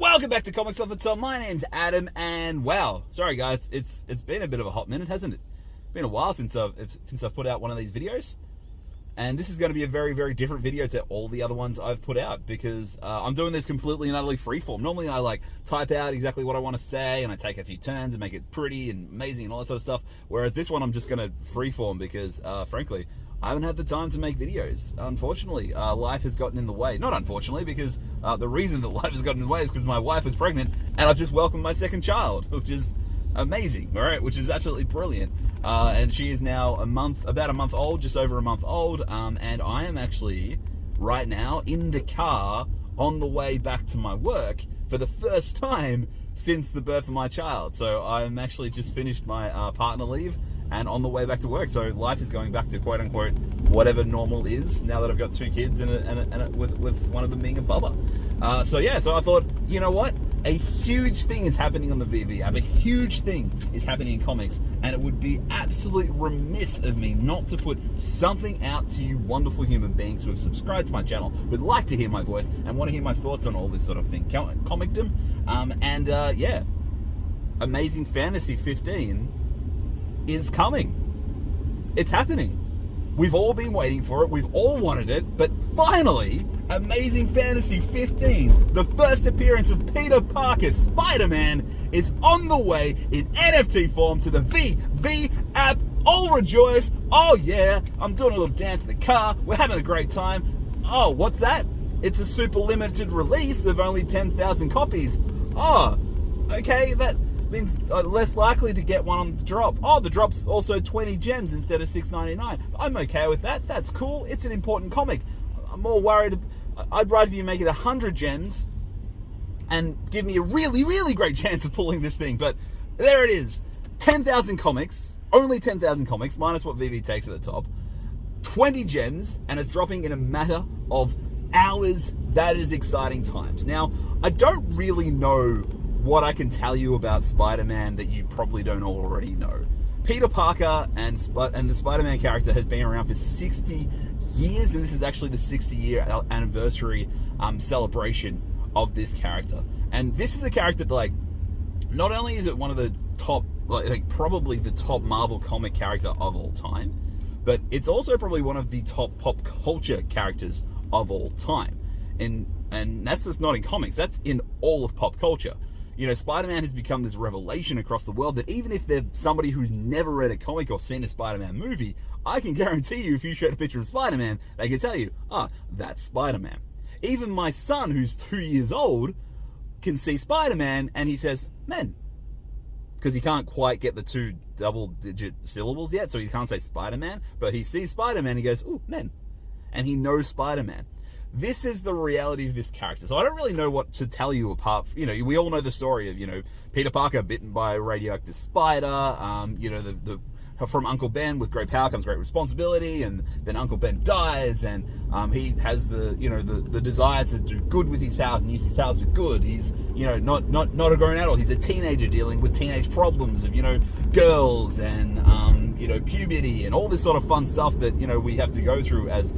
Welcome back to Comics Off the Top. My name's Adam, and wow, sorry guys, it's been a bit of a hot minute, hasn't it? It's been a while since I've put out one of these videos, and this is going to be a very, very different video to all the other ones I've put out because I'm doing this completely and utterly freeform. Normally, I like type out exactly what I want to say, and I take a few turns and make it pretty and amazing and all that sort of stuff. Whereas this one, I'm just going to freeform because, frankly, I haven't had the time to make videos. Unfortunately, life has gotten in the way. Not unfortunately, because the reason that life has gotten in the way is because my wife is pregnant and I've just welcomed my second child, which is amazing, all right? Which is absolutely brilliant. And she is now about a month old, just over a month old. And I am actually right now in the car on the way back to my work for the first time since the birth of my child. So I'm actually just finished my partner leave and on the way back to work. So life is going back to quote unquote whatever normal is now that I've got two kids and with one of them being a bubba. So I thought, you know what? A huge thing is happening on the VEVE app. A huge thing is happening in comics, and it would be absolutely remiss of me not to put something out to you wonderful human beings who have subscribed to my channel, would like to hear my voice, and want to hear my thoughts on all this sort of thing. Comicdom. Amazing Fantasy 15 is coming. It's happening. We've all been waiting for it. We've all wanted it, but finally, Amazing Fantasy 15, the first appearance of Peter Parker, Spider-Man, is on the way in NFT form to the VEVE app. All rejoice. Oh yeah, I'm doing a little dance in the car. We're having a great time. Oh, what's that? It's a super limited release of only 10,000 copies. Oh, okay, that means less likely to get one on the drop. Oh, the drop's also 20 gems instead of $6.99. I'm okay with that. That's cool. It's an important comic. I'm more worried. I'd rather you make it 100 gems and give me a really, really great chance of pulling this thing. But there it is. 10,000 comics. Only 10,000 comics, minus what VEVE takes at the top. 20 gems, and it's dropping in a matter of hours. That is exciting times. Now, I don't really know what I can tell you about Spider-Man that you probably don't already know. Peter Parker and the Spider-Man character has been around for 60 years, and this is actually the 60-year anniversary celebration of this character. And this is a character that, like, not only is it one of the top, like probably the top Marvel comic character of all time, but it's also probably one of the top pop culture characters of all time. And that's just not in comics, that's in all of pop culture. You know, Spider-Man has become this revelation across the world that even if they're somebody who's never read a comic or seen a Spider-Man movie, I can guarantee you if you showed a picture of Spider-Man, they can tell you, that's Spider-Man. Even my son, who's 2 years old, can see Spider-Man and he says, "Men," because he can't quite get the two double-digit syllables yet, so he can't say Spider-Man, but he sees Spider-Man, he goes, "Ooh, men," and he knows Spider-Man. This is the reality of this character. So I don't really know what to tell you apart from, we all know the story of, Peter Parker bitten by a radioactive spider, from Uncle Ben, with great power comes great responsibility, and then Uncle Ben dies, and he has the desire to do good with his powers and use his powers for good. He's, not a grown adult. He's a teenager dealing with teenage problems of, girls and, puberty and all this sort of fun stuff that, we have to go through as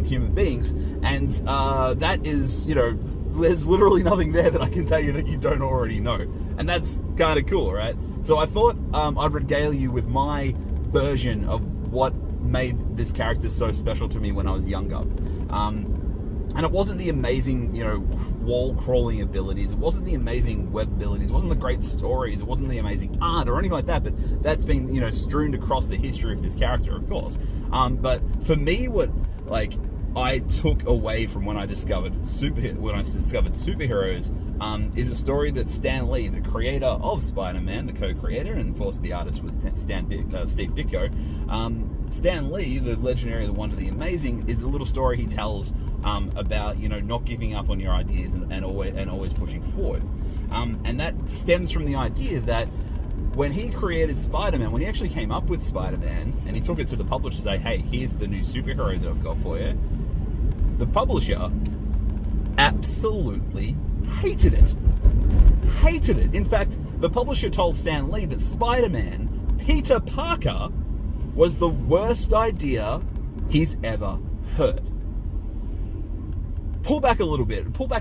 human beings. And that is, there's literally nothing there that I can tell you that you don't already know. And that's kind of cool, right? So I thought I'd regale you with my version of what made this character so special to me when I was younger. And it wasn't the amazing, wall-crawling abilities. It wasn't the amazing web abilities. It wasn't the great stories. It wasn't the amazing art or anything like that. But that's been, strewn across the history of this character, of course. But for me, what, I took away from when I discovered superheroes, is a story that Stan Lee, the creator of Spider-Man, the co-creator, and of course the artist was Steve Ditko. Stan Lee, the legendary, the wonder, the amazing, is a little story he tells about not giving up on your ideas and always pushing forward. And that stems from the idea that when he created Spider-Man, when he actually came up with Spider-Man, and he took it to the publisher to say, "Hey, here's the new superhero that I've got for you," the publisher absolutely hated it. Hated it. In fact, the publisher told Stan Lee that Spider-Man, Peter Parker, was the worst idea he's ever heard. pull back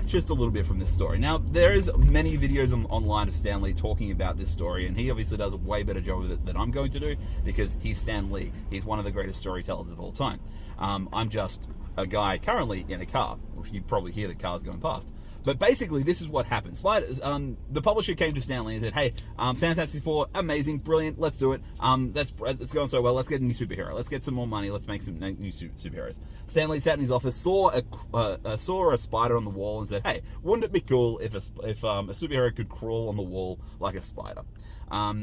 just a little bit from this story. Now, there is many videos online of Stan Lee talking about this story, and he obviously does a way better job of it than I'm going to do, because he's Stan Lee. He's one of the greatest storytellers of all time. I'm just a guy currently in a car. You probably hear the cars going past. But basically, this is what happened. Spiders, the publisher came to Stan Lee and said, hey, Fantastic Four, amazing, brilliant, let's do it. It's going so well, let's get a new superhero. Let's get some more money, let's make some new superheroes. Stan Lee sat in his office, saw a spider on the wall and said, hey, wouldn't it be cool if a superhero could crawl on the wall like a spider?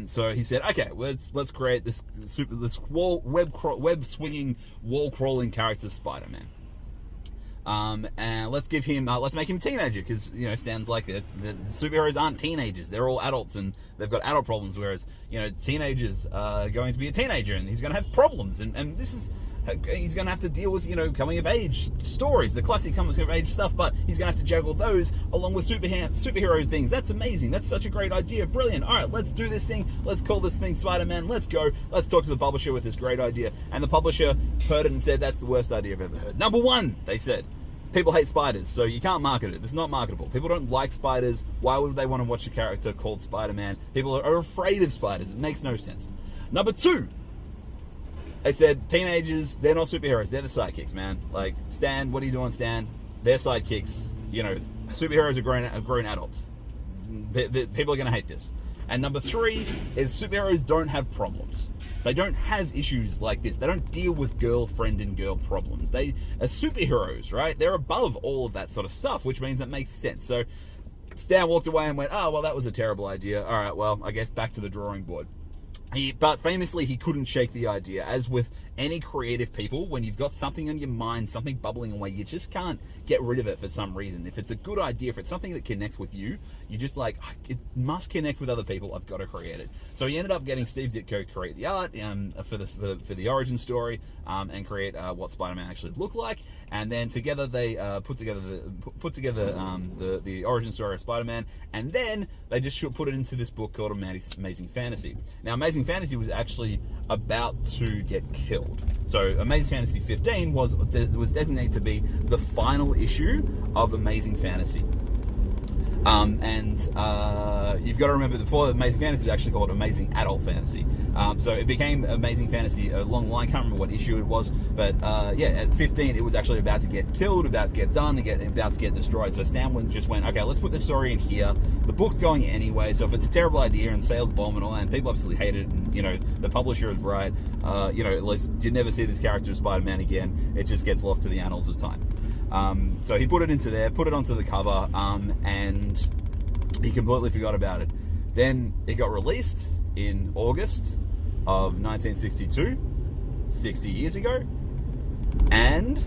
So he said, okay, let's create this web swinging, wall crawling character, Spider-Man. And let's make him a teenager, because, you know, Stan's like, the superheroes aren't teenagers, they're all adults and they've got adult problems, whereas, you know, teenagers are going to be a teenager and he's going to have problems, and this is, he's going to have to deal with, you know, coming of age stories, the classic coming of age stuff, but he's going to have to juggle those along with superhero things. That's amazing. That's such a great idea. Brilliant. All right, let's do this thing. Let's call this thing Spider-Man. Let's go. Let's talk to the publisher with this great idea. And the publisher heard it and said, that's the worst idea I've ever heard. Number one, they said, people hate spiders, so you can't market it. It's not marketable. People don't like spiders. Why would they want to watch a character called Spider-Man? People are afraid of spiders. It makes no sense. Number two, they said, teenagers, they're not superheroes. They're the sidekicks, man. Like, Stan, what are you doing, Stan? They're sidekicks. You know, superheroes are grown adults. People are going to hate this. And number three is superheroes don't have problems. They don't have issues like this. They don't deal with girlfriend and girl problems. They are superheroes, right? They're above all of that sort of stuff, which means that makes sense. So Stan walked away and went, oh, well, that was a terrible idea. All right, well, I guess back to the drawing board. But famously, he couldn't shake the idea. As with any creative people, when you've got something on your mind, something bubbling away, you just can't get rid of it for some reason. If it's a good idea, if it's something that connects with you, you just like, it must connect with other people. I've got to create it. So he ended up getting Steve Ditko to create the art for the origin story and create what Spider-Man actually looked like. And then together they put together the origin story of Spider-Man, and then they just put it into this book called Amazing Fantasy. Now, Amazing Fantasy was actually about to get killed. So Amazing Fantasy 15 was designated to be the final issue of Amazing Fantasy. You've got to remember, before Amazing Fantasy was actually called Amazing Adult Fantasy. So it became Amazing Fantasy along the line. Can't remember what issue it was, but yeah, at 15 it was actually about to get killed, about to get done, about to get destroyed. So Stan just went, okay, let's put this story in here. The book's going anyway, so if it's a terrible idea and sales bomb and all that, and people absolutely hate it, and, you know, the publisher is right, you know, at least you never see this character of Spider-Man again. It just gets lost to the annals of time. So he put it into there, put it onto the cover, and he completely forgot about it. Then it got released in August of 1962, 60 years ago, and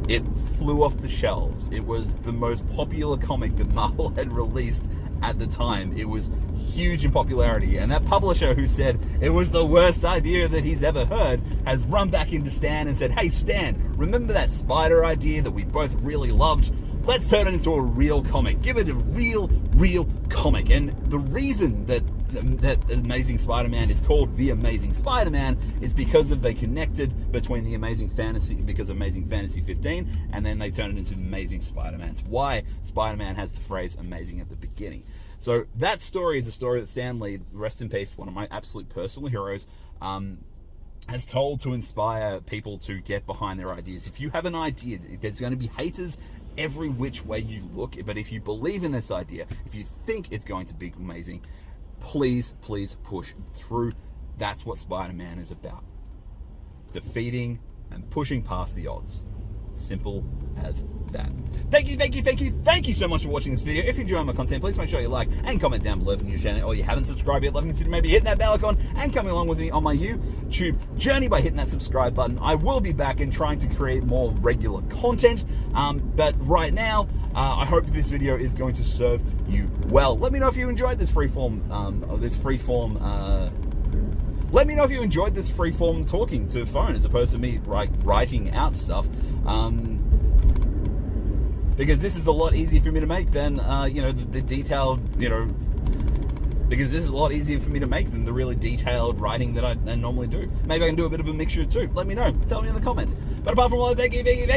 it flew off the shelves. It was the most popular comic that Marvel had released at the time. It was huge in popularity, and that publisher who said it was the worst idea that he's ever heard has run back into Stan and said, hey Stan, remember that spider idea that we both really loved? Let's turn it into a real comic. Give it a real comic. And the reason that Amazing Spider-Man is called The Amazing Spider-Man is because they connected between the Amazing Fantasy, because of Amazing Fantasy 15, and then they turned it into Amazing Spider-Man. It's why Spider-Man has the phrase amazing at the beginning. So that story is a story that Stan Lee, rest in peace, one of my absolute personal heroes, has told to inspire people to get behind their ideas. If you have an idea, there's going to be haters every which way you look, but if you believe in this idea, if you think it's going to be amazing, please push through. That's what Spider-Man is about. Defeating and pushing past the odds. Simple as that. Thank you so much for watching this video. If you enjoy my content, please make sure you like and comment down below if you're new to the channel, or you haven't subscribed yet. Let me consider maybe hitting that bell icon and coming along with me on my YouTube journey by hitting that subscribe button. I will be back and trying to create more regular content, but right now, I hope this video is going to serve you well. Let me know if you enjoyed this let me know if you enjoyed this freeform talking to a phone as opposed to me writing out stuff. Because this is a lot easier for me to make than, you know, the detailed, you know, because this is a lot easier for me to make than the really detailed writing that I normally do. Maybe I can do a bit of a mixture too. Let me know. Tell me in the comments. But apart from all that, thank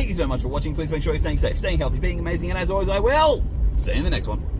you so much for watching. Please make sure you're staying safe, staying healthy, being amazing, and as always, I will see you in the next one.